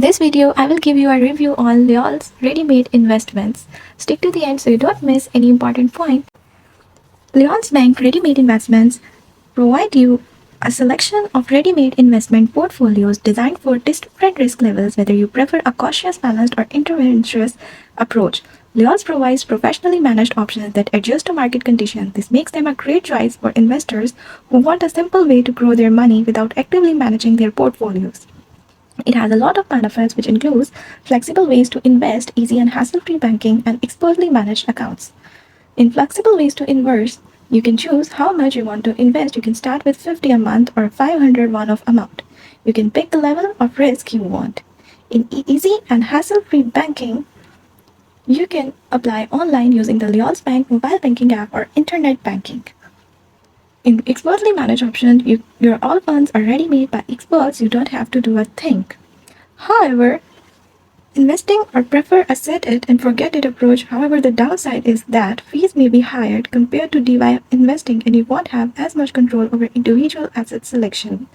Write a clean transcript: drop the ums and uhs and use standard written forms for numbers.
This video, I will give you a review on Lloyds Ready-Made Investments. Stick to the end so you don't miss any important point. Lloyds Bank Ready-Made Investments provide you a selection of ready-made investment portfolios designed for different risk levels, whether you prefer a cautious, balanced, or adventurous approach. Lloyds provides professionally managed options that adjust to market conditions. This makes them a great choice for investors who want a simple way to grow their money without actively managing their portfolios. It has a lot of benefits, which includes flexible ways to invest, easy and hassle-free banking, and expertly managed accounts. In flexible ways to invest, you can choose how much you want to invest. You can start with 50 a month or 500 one-off amount. You can pick the level of risk you want. In easy and hassle-free banking, you can apply online using the Lloyds Bank mobile banking app or internet banking. In expertly managed option, your all funds are ready made by experts. You don't have to do a thing. However, investing or prefer a set it and forget it approach. However, the downside is that fees may be higher compared to DIY investing and you won't have as much control over individual asset selection.